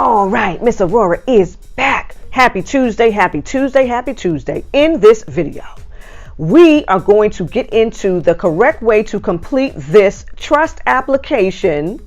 All right, Miss Aurorah is back. Happy Tuesday, happy Tuesday, happy Tuesday. In this video, we are going to get into the correct way to complete this trust application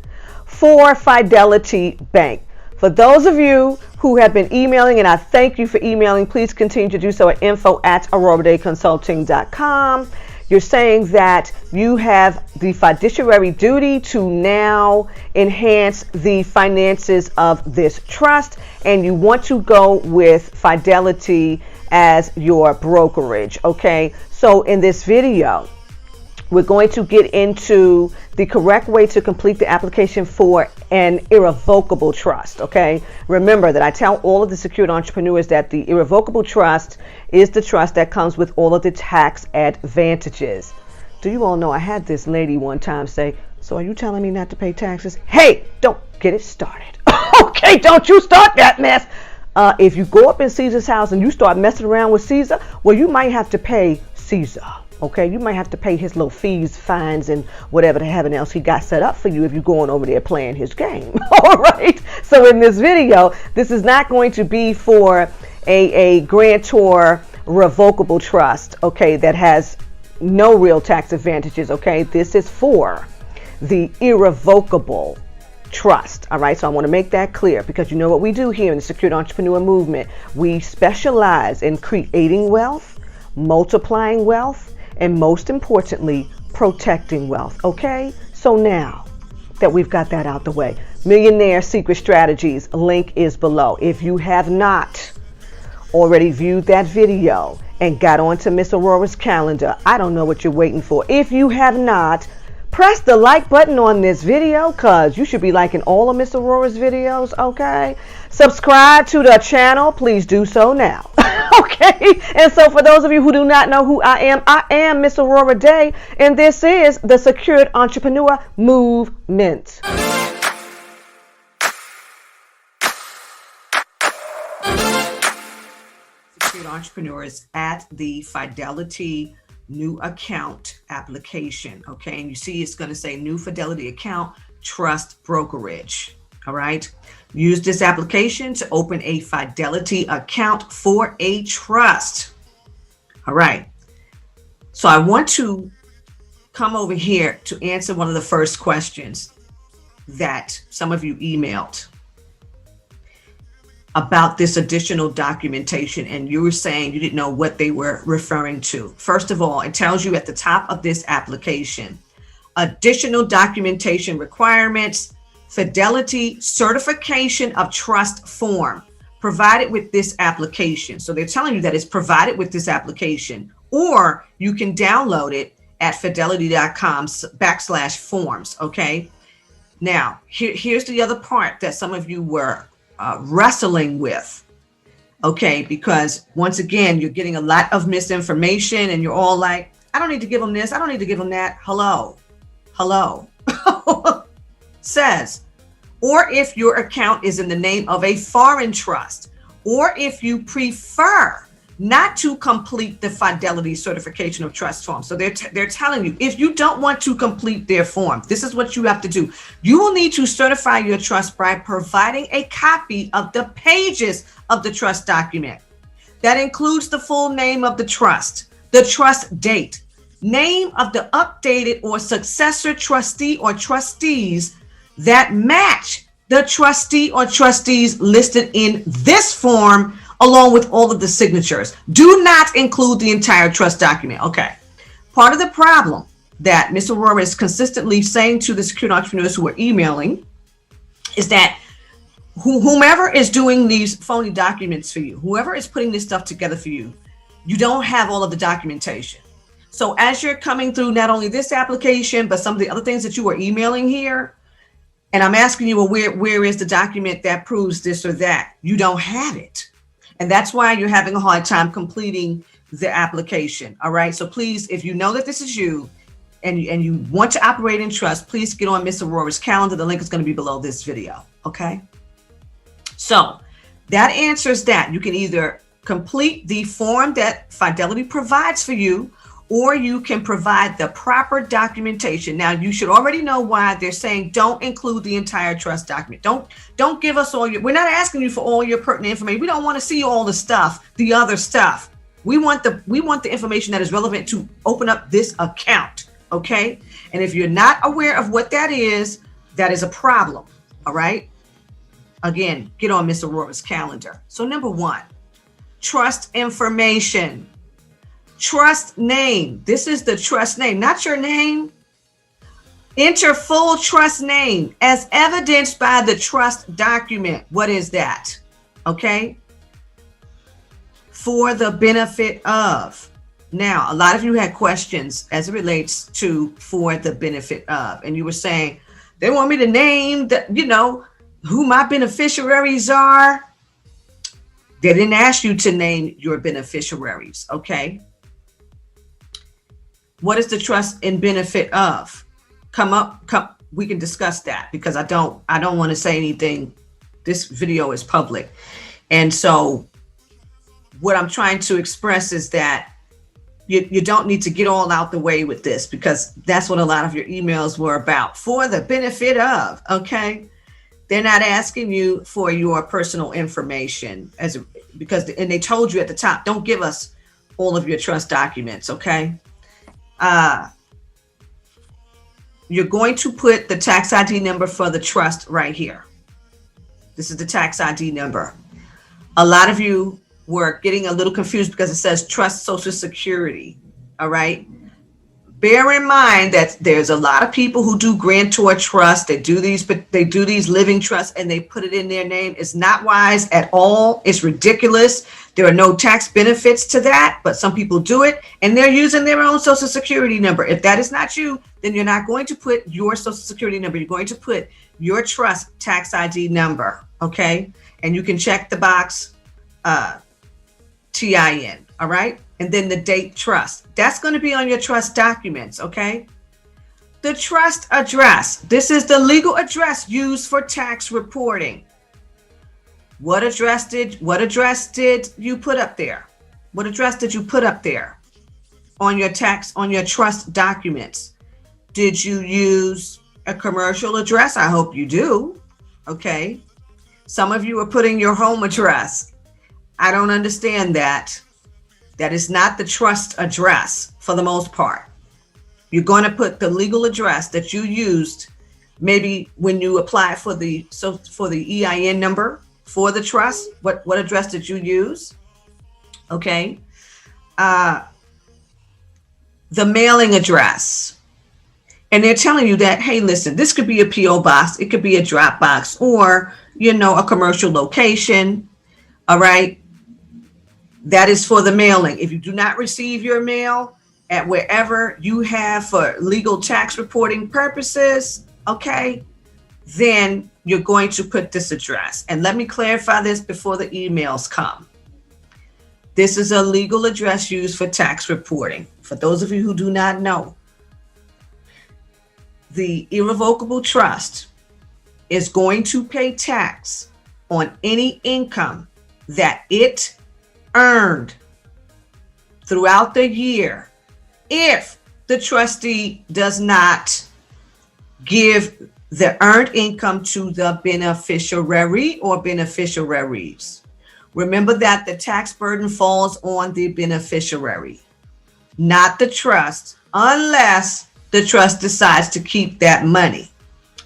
for Fidelity Bank. For those of you who have been emailing, and I thank you for emailing, please continue to do so at info@aurorahdayconsulting.com. You're saying that you have the fiduciary duty to now enhance the finances of this trust, and you want to go with Fidelity as your brokerage. Okay, so in this video, we're going to get into the correct way to complete the application for an irrevocable trust. Okay, remember that I tell all of the secured entrepreneurs that the irrevocable trust is the trust that comes with all of the tax advantages. Do you all know I had this lady one time say, "So are you telling me not to pay taxes?" Hey, don't get it started. Okay, don't you start that mess. If you go up in Caesar's house and you start messing around with Caesar, well, you might have to pay Caesar. Okay, you might have to pay his little fees, fines, and whatever the heaven else he got set up for you if you're going over there playing his game. All right. So in this video, this is not going to be for a grantor revocable trust, okay, that has no real tax advantages. Okay, this is for the irrevocable trust. All right, so I want to make that clear, because you know what we do here in the Secured Entrepreneur Movement. We specialize in creating wealth, multiplying wealth, and most importantly, protecting wealth. Okay, so now that we've got that out the way, Millionaire Secret Strategies link is below. If you have not already viewed that video and got onto Miss Aurorah's calendar, I don't know what you're waiting for. If you have not, press the like button on this video, because you should be liking all of Miss Aurorah's videos. Okay, subscribe to the channel, please do so now. Okay, and so for those of you who do not know who I am Miss Aurorah Dey, and this is the Secured Entrepreneur Movement. Secured Entrepreneurs at the Fidelity new account application. Okay, and you see it's going to say new Fidelity account trust brokerage. All right, use this application to open a Fidelity account for a trust. All right, so I want to come over here to answer one of the first questions that some of you emailed about this additional documentation, and you were saying you didn't know what they were referring to. First of all, it tells you at the top of this application, additional documentation requirements, Fidelity certification of trust form provided with this application. So they're telling you that it's provided with this application, or you can download it at fidelity.com/forms. Okay, now here's the other part that some of you were wrestling with. Okay, because once again, you're getting a lot of misinformation and you're all like, I don't need to give them this, I don't need to give them that. Hello says, or if your account is in the name of a foreign trust, or if you prefer not to complete the Fidelity certification of trust form. So they're telling you, if you don't want to complete their form, this is what you have to do. You will need to certify your trust by providing a copy of the pages of the trust document. That includes the full name of the trust date, name of the updated or successor trustee or trustees that match the trustee or trustees listed in this form, along with all of the signatures. Do not include the entire trust document. Okay. Part of the problem that Ms. Aurorah is consistently saying to the secured entrepreneurs who are emailing is that whomever is doing these phony documents for you, whoever is putting this stuff together for you, you don't have all of the documentation. So as you're coming through not only this application, but some of the other things that you are emailing here, and I'm asking you, well, where is the document that proves this or that? You don't have it. And that's why you're having a hard time completing the application. All right. So please, if you know that this is you and you want to operate in trust, please get on Miss Aurorah's calendar. The link is going to be below this video. Okay. So that answers that. You can either complete the form that Fidelity provides for you, or you can provide the proper documentation. Now, you should already know why they're saying don't include the entire trust document. Don't give us all your, we're not asking you for all your pertinent information. We don't want to see all the stuff, the other stuff. We want the information that is relevant to open up this account, okay? And if you're not aware of what that is a problem, all right? Again, get on Miss Aurorah's calendar. So number one, trust information. Trust name. This is the trust name, not your name. Enter full trust name as evidenced by the trust document. What is that? Okay. For the benefit of. Now, a lot of you had questions as it relates to for the benefit of, and you were saying they want me to name the, who my beneficiaries are. They didn't ask you to name your beneficiaries. Okay. What is the trust in benefit of? Come, we can discuss that, because I don't want to say anything. This video is public. And so what I'm trying to express is that you don't need to get all out the way with this, because that's what a lot of your emails were about. For the benefit of, okay? They're not asking you for your personal information and they told you at the top, don't give us all of your trust documents, okay? You're going to put the tax ID number for the trust right here. This is the tax ID number. A lot of you were getting a little confused because it says trust social security. All right. Bear in mind that there's a lot of people who do grantor trust. They do these living trusts and they put it in their name. It's not wise at all. It's ridiculous. There are no tax benefits to that, but some people do it and they're using their own social security number. If that is not you, then you're not going to put your social security number. You're going to put your trust tax ID number. Okay. And you can check the box, TIN. All right. And then the date trust. That's going to be on your trust documents. Okay. The trust address. This is the legal address used for tax reporting. What address did you put up there? What address did you put up there on your trust documents? Did you use a commercial address? I hope you do. Okay. Some of you are putting your home address. I don't understand that. That is not the trust address for the most part. You're going to put the legal address that you used maybe when you apply for the EIN number for the trust. What address did you use? Okay. The mailing address. And they're telling you that, hey, listen, this could be a PO box. It could be a drop box or, a commercial location. All right. That is for the mailing. If you do not receive your mail at wherever you have for legal tax reporting purposes, okay, then you're going to put this address. And let me clarify this before the emails come. This is a legal address used for tax reporting. For those of you who do not know, the irrevocable trust is going to pay tax on any income that it earned throughout the year if the trustee does not give the earned income to the beneficiary or beneficiaries. Remember that the tax burden falls on the beneficiary, not the trust, unless the trust decides to keep that money.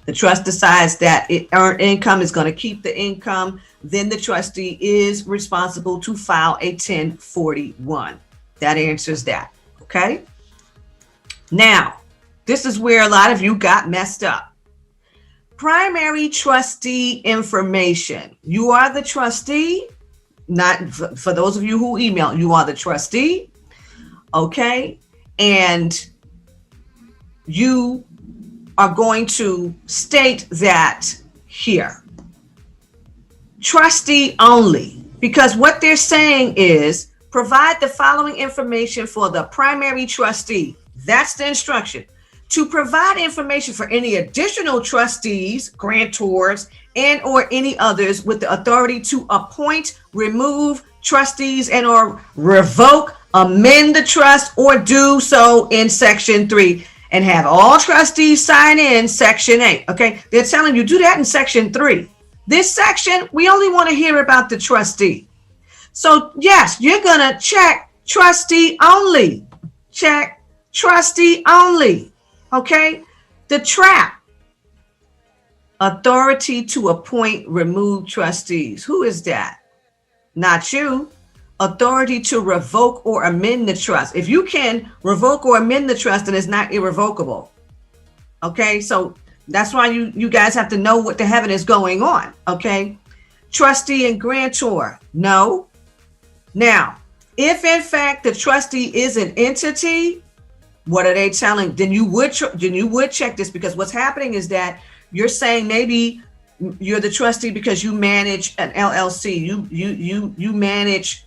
The trust decides that earned income is going to keep the income. Then the trustee is responsible to file a 1041. That answers that. Okay. Now, this is where a lot of you got messed up. Primary trustee information. You are the trustee. Not for those of you who email, you are the trustee. Okay. And you are going to state that here. Trustee only, because what they're saying is provide the following information for the primary trustee. That's the instruction. To provide information for any additional trustees, grantors, and or any others with the authority to appoint, remove trustees, and or revoke amend the trust, or do so in Section 3, and have all trustees sign in Section 8. Okay, they're telling you do that in Section 3. This section, we only want to hear about the trustee. So yes, you're going to check trustee only. Check trustee only. Okay, the trap. Authority to appoint, remove trustees. Who is that? Not you. Authority to revoke or amend the trust. If you can revoke or amend the trust, then it's not irrevocable. Okay, so that's why you guys have to know what the heaven is going on. Okay, trustee and grantor. No. Now, if in fact the trustee is an entity, what are they telling? Then you would check this, because what's happening is that you're saying maybe you're the trustee because you manage an LLC. You manage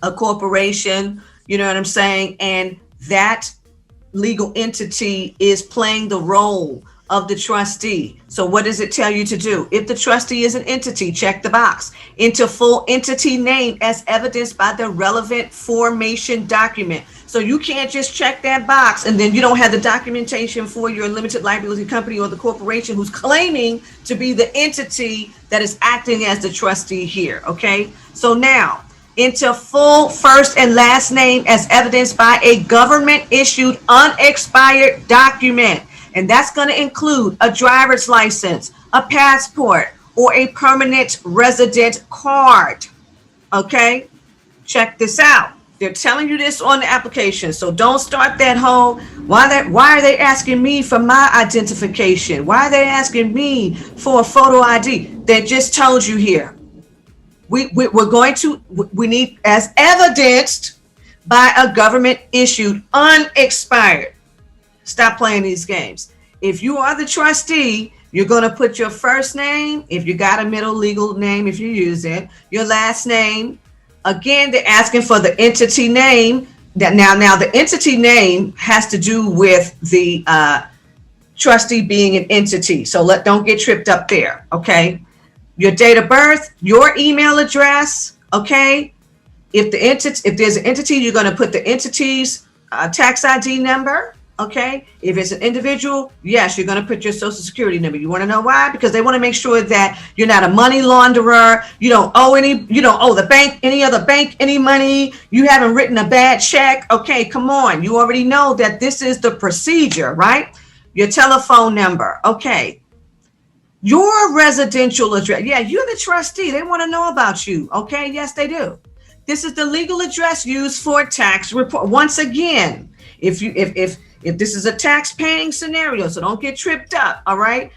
a corporation, you know what I'm saying? And that legal entity is playing the role of the trustee. So what does it tell you to do? If the trustee is an entity, check the box. Enter full entity name as evidenced by the relevant formation document. So you can't just check that box and then you don't have the documentation for your limited liability company or the corporation who's claiming to be the entity that is acting as the trustee here. Okay, so now enter full first and last name as evidenced by a government issued unexpired document. And that's going to include a driver's license, a passport, or a permanent resident card. Okay, check this out. They're telling you this on the application. So don't start that whole, why are they asking me for my identification? Why are they asking me for a photo ID? They just told you here. We need as evidenced by a government issued unexpired. Stop playing these games. If you are the trustee, you're going to put your first name, if you got a middle legal name, if you use it, your last name. Again, they're asking for the entity name. That now the entity name has to do with the trustee being an entity. So don't get tripped up there. Okay. Your date of birth, your email address. Okay. If there's an entity, you're going to put the entity's tax ID number. Okay. If it's an individual, yes, you're going to put your social security number. You want to know why? Because they want to make sure that you're not a money launderer. You don't owe the bank, any other bank, any money. You haven't written a bad check. Okay. Come on. You already know that this is the procedure, right? Your telephone number. Okay. Your residential address. Yeah. You're the trustee. They want to know about you. Okay. Yes, they do. This is the legal address used for tax report. Once again, if this is a tax paying scenario, so don't get tripped up. All right.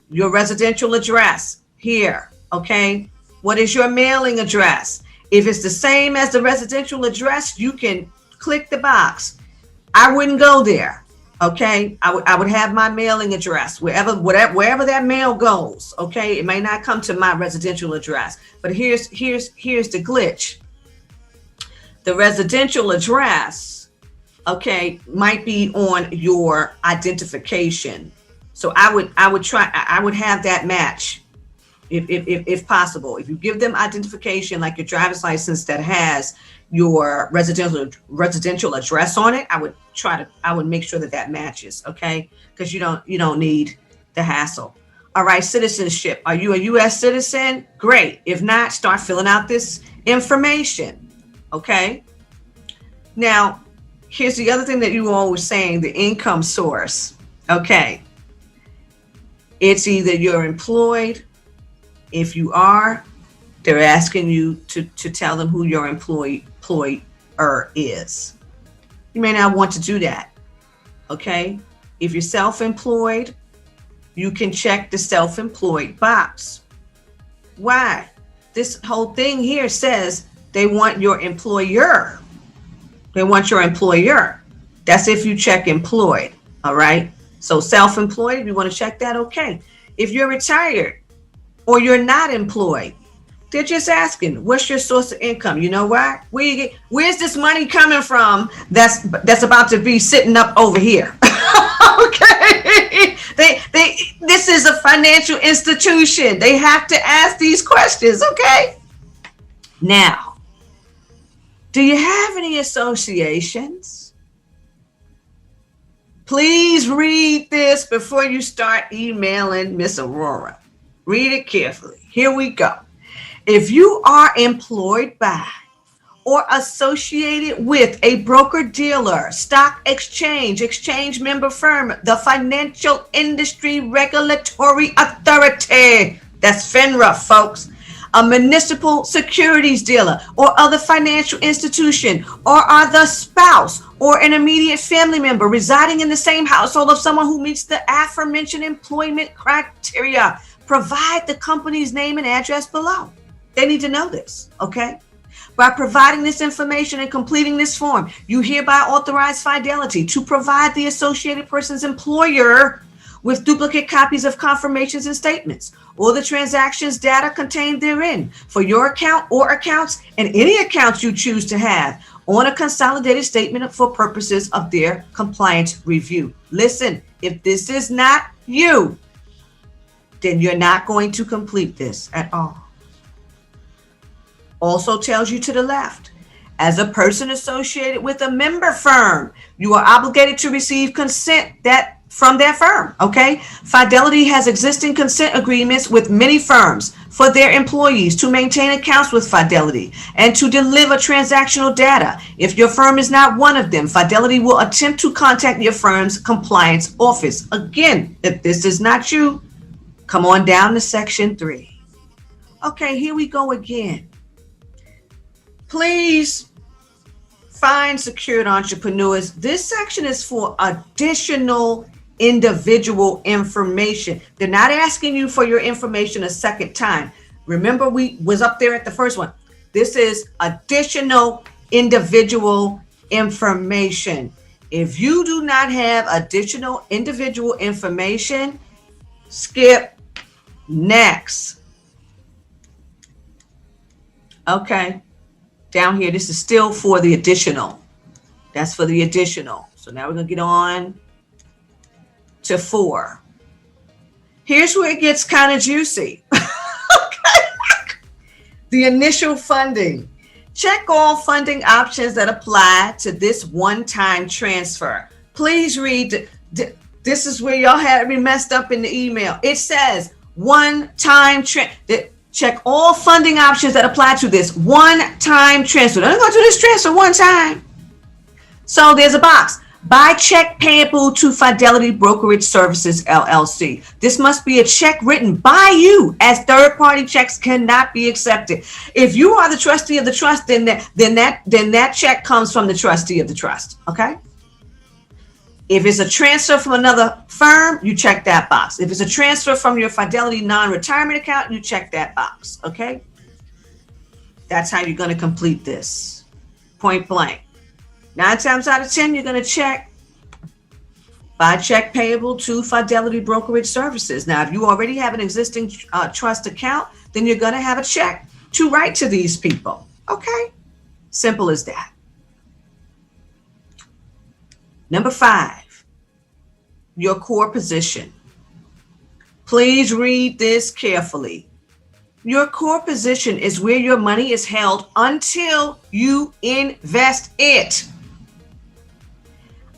Your residential address here. Okay. What is your mailing address? If it's the same as the residential address, you can click the box. I wouldn't go there. Okay. I would have my mailing address wherever that mail goes. Okay. It may not come to my residential address, but here's the glitch. The residential address, okay, might be on your identification. So I would have that match if possible. If you give them identification like your driver's license that has your residential address on it, I would make sure that matches, okay? Because you don't need the hassle. All right, citizenship. Are you a US citizen? Great. If not, start filling out this information. Okay. Now, here's the other thing that you all were saying, the income source. Okay. It's either you're employed. If you are, they're asking you to tell them who your employer is. You may not want to do that. Okay. If you're self-employed, you can check the self-employed box. Why? This whole thing here says they want your employer. They want your employer. That's if you check employed. All right. So self-employed, if you want to check that, okay. If you're retired or you're not employed, they're just asking, what's your source of income? You know why? Where's this money coming from that's about to be sitting up over here? Okay. This is a financial institution. They have to ask these questions. Okay. Now, Do you have any associations? Please read this before you start emailing Miss Aurorah. Read it carefully. Here we go. If you are employed by or associated with a broker-dealer, stock exchange, exchange member firm, the Financial Industry Regulatory Authority, that's FINRA, folks, a municipal securities dealer or other financial institution, or are the spouse or an immediate family member residing in the same household of someone who meets the aforementioned employment criteria, provide the company's name and address below. They need to know this, okay? By providing this information and completing this form, you hereby authorize Fidelity to provide the associated person's employer with duplicate copies of confirmations and statements or the transactions data contained therein for your account or accounts and any accounts you choose to have on a consolidated statement for purposes of their compliance review. Listen, if this is not you, then you're not going to complete this at all. Also tells you to the left, as a person associated with a member firm, you are obligated to receive consent from that firm, okay? Fidelity has existing consent agreements with many firms for their employees to maintain accounts with Fidelity and to deliver transactional data. If your firm is not one of them, Fidelity will attempt to contact your firm's compliance office. Again, if this is not you, come on down to section 3. Okay, here we go again. Please find secured entrepreneurs. This section is for additional individual information. They're not asking you for your information a second time. Remember, we was up there at the first one. This is additional individual information. If you do not have additional individual information, skip next. Okay. Down here, this is still for the additional. That's for the additional. So now we're going to get on to 4. Here's where it gets kind of juicy. Okay. The initial funding. Check all funding options that apply to this one-time transfer. Please read. This is where y'all had me messed up in the email. It says one-time transfer. Check all funding options that apply to this one-time transfer. I'm going to do this transfer one time. So there's a box. By check payable to Fidelity Brokerage Services, LLC. This must be a check written by you, as third-party checks cannot be accepted. If you are the trustee of the trust, then that check comes from the trustee of the trust. Okay? If it's a transfer from another firm, you check that box. If it's a transfer from your Fidelity non-retirement account, you check that box, okay? That's how you're going to complete this, point blank. 9 times out of 10, you're going to check by check payable to Fidelity Brokerage Services. Now, if you already have an existing trust account, then you're going to have a check to write to these people, okay? Simple as that. Number 5, your core position. Please read this carefully. Your core position is where your money is held until you invest it.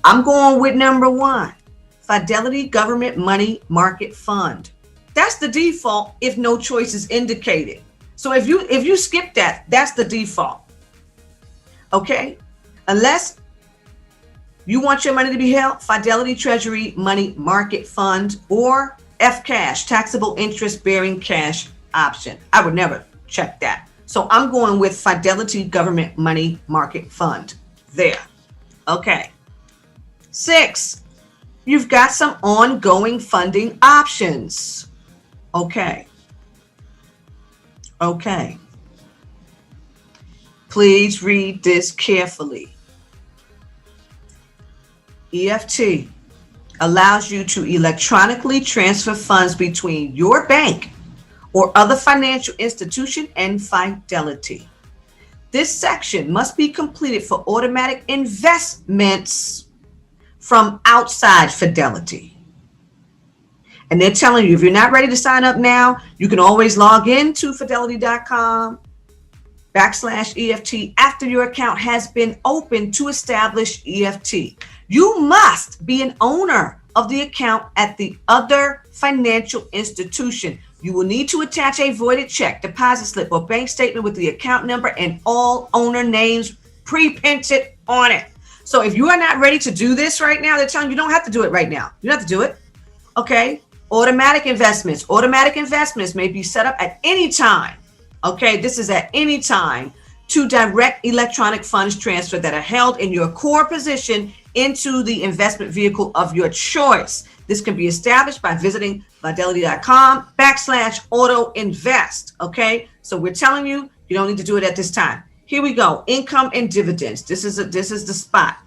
I'm going with number 1, Fidelity Government Money Market Fund. That's the default if no choice is indicated. So if you skip that, that's the default. Okay? Unless you want your money to be held, Fidelity Treasury Money Market Fund, or FCash, taxable interest bearing cash option. I would never check that. So I'm going with Fidelity Government Money Market Fund there. Okay. 6, you've got some ongoing funding options. Okay. Okay. Please read this carefully. EFT allows you to electronically transfer funds between your bank or other financial institution and Fidelity. This section must be completed for automatic investments from outside Fidelity. And they're telling you, if you're not ready to sign up now, you can always log in to fidelity.com /EFT after your account has been opened to establish EFT. You must be an owner of the account at the other financial institution. You will need to attach a voided check, deposit slip, or bank statement with the account number and all owner names pre-printed on it. So if you are not ready to do this right now, they're telling you don't have to do it right now. You don't have to do it. Okay. Automatic investments. Automatic investments may be set up at any time. Okay. This is at any time to direct electronic funds transfer that are held in your core position into the investment vehicle of your choice. This can be established by visiting fidelity.com /auto invest. Okay. So we're telling you, you don't need to do it at this time. Here we go. Income and dividends. This is the spot.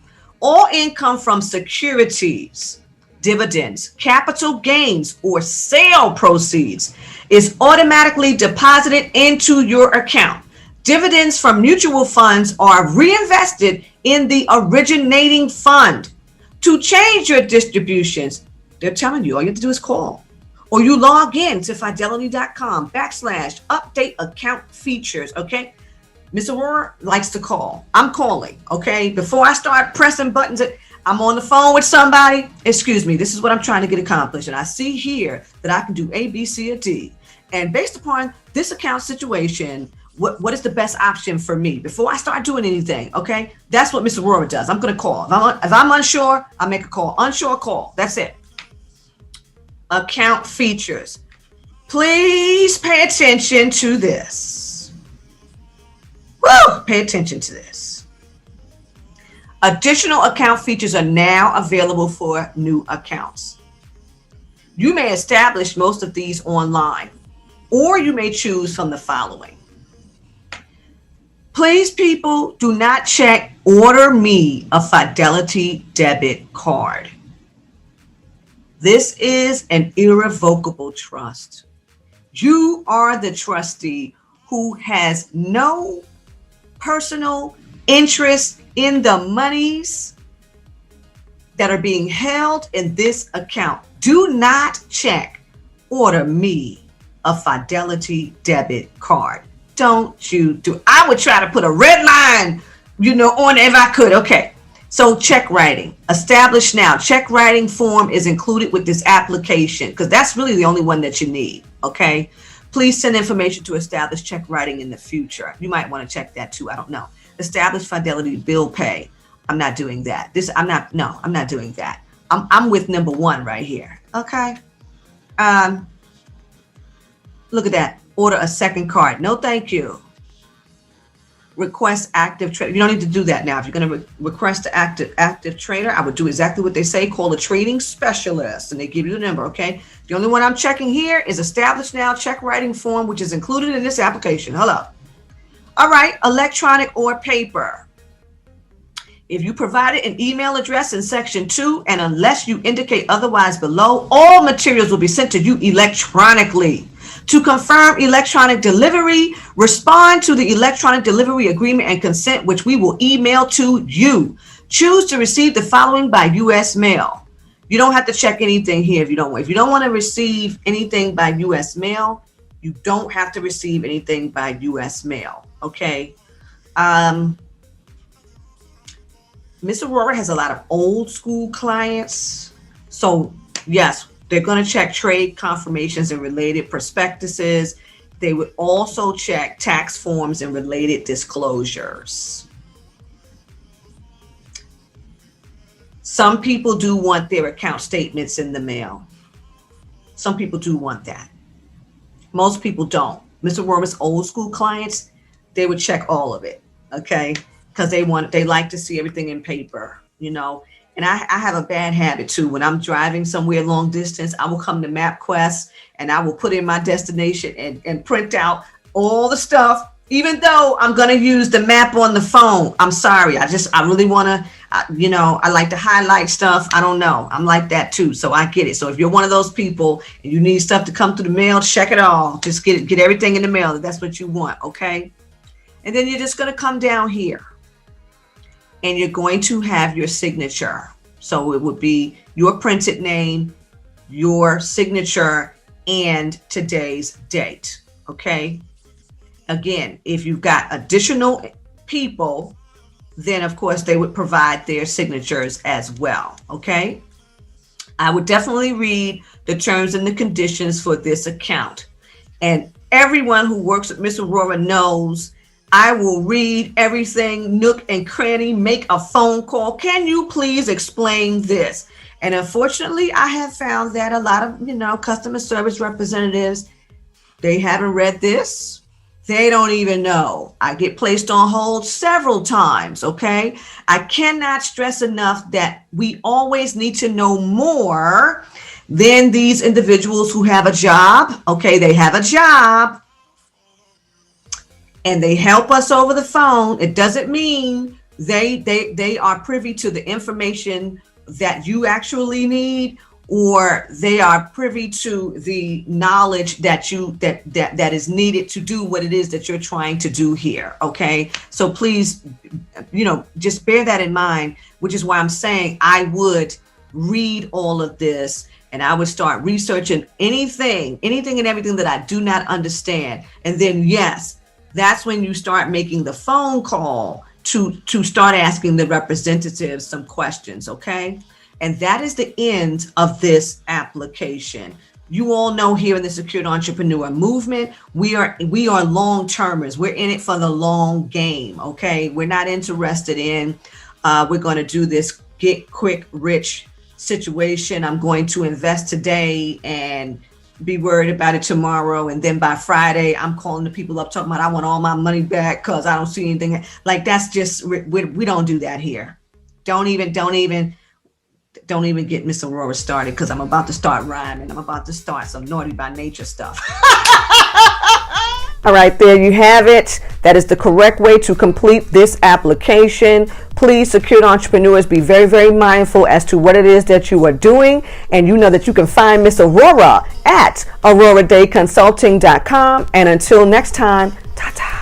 All income from securities, dividends, capital gains, or sale proceeds is automatically deposited into your account. Dividends from mutual funds are reinvested in the originating fund. To change your distributions, they're telling you all you have to do is call, or you log in to fidelity.com /update account features. Okay. Miss Aurorah likes to call. I'm calling. Okay. Before I start pressing buttons, I'm on the phone with somebody. Excuse me. This is what I'm trying to get accomplished. And I see here that I can do A, B, C, or D. And based upon this account situation, what is the best option for me before I start doing anything? Okay. That's what Miss Aurorah does. I'm going to call. If I'm unsure, I make a call. Unsure, call. That's it. Account features. Please pay attention to this. Woo! Pay attention to this. Additional account features are now available for new accounts. You may establish most of these online, or you may choose from the following. Please, people, do not check Order Me a Fidelity debit card. This is an irrevocable trust. You are the trustee who has no personal interest in the monies that are being held in this account. Do not check Order Me a Fidelity debit card. Don't you do. I would try to put a red line, on it if I could. Okay. So check writing, establish now. Check writing form is included with this application because that's really the only one that you need. Okay. Please send information to establish check writing in the future. You might want to check that too. I don't know. Establish Fidelity bill pay. I'm not doing that. I'm not doing that. I'm with number one right here. Okay. Look at that. Order a second card. No, thank you. Request active trader. You don't need to do that now. If you're going to request an active trader, I would do exactly what they say. Call a trading specialist, and they give you the number. Okay. The only one I'm checking here is establish now check writing form, which is included in this application. Hello. All right. Electronic or paper. If you provided an email address in section 2, and unless you indicate otherwise below, all materials will be sent to you electronically. To confirm electronic delivery, respond to the electronic delivery agreement and consent, which we will email to you. Choose to receive the following by U.S. mail. You don't have to check anything here if you don't want. If you don't want to receive anything by U.S. mail, you don't have to receive anything by U.S. mail. Okay. Miss Aurorah has a lot of old school clients. So yes, they're going to check trade confirmations and related prospectuses. They would also check tax forms and related disclosures. Some people do want their account statements in the mail. Some people do want that. Most people don't. Miss Aurorah's old school clients, they would check all of it, okay? Because they like to see everything in paper, And I have a bad habit too. When I'm driving somewhere long distance, I will come to MapQuest and I will put in my destination and print out all the stuff, even though I'm going to use the map on the phone. I'm sorry. I really want to, I like to highlight stuff. I don't know. I'm like that too. So I get it. So if you're one of those people and you need stuff to come through the mail, check it all. Just get everything in the mail. If that's what you want. Okay. And then you're just going to come down here. And you're going to have your signature. So it would be your printed name, your signature, and today's date. Okay. Again, if you've got additional people, then of course they would provide their signatures as well. Okay. I would definitely read the terms and the conditions for this account. And everyone who works with Miss Aurorah knows I will read everything, nook and cranny, make a phone call. Can you please explain this? And unfortunately, I have found that a lot of, customer service representatives, they haven't read this. They don't even know. I get placed on hold several times, okay? I cannot stress enough that we always need to know more than these individuals who have a job, okay? They have a job and they help us over the phone. It doesn't mean they are privy to the information that you actually need, or they are privy to the knowledge that is needed to do what it is that you're trying to do here. Okay. So please, just bear that in mind, which is why I'm saying I would read all of this and I would start researching anything and everything that I do not understand. And then, yes, that's when you start making the phone call to start asking the representatives some questions. Okay. And that is the end of this application. You all know here in the Secured Entrepreneur Movement, we are long-termers. We're in it for the long game, okay? We're not interested in, we're going to do this get quick rich situation. I'm going to invest today and be worried about it tomorrow. And then by Friday, I'm calling the people up talking about I want all my money back because I don't see anything. Like that's just, we don't do that here. Don't even get Miss Aurorah started because I'm about to start rhyming. I'm about to start some naughty by nature stuff. All right, there you have it. That is the correct way to complete this application. Please, secured entrepreneurs, be very, very mindful as to what it is that you are doing. And you know that you can find Miss Aurorah at AurorahDayConsulting.com. And until next time, ta-ta.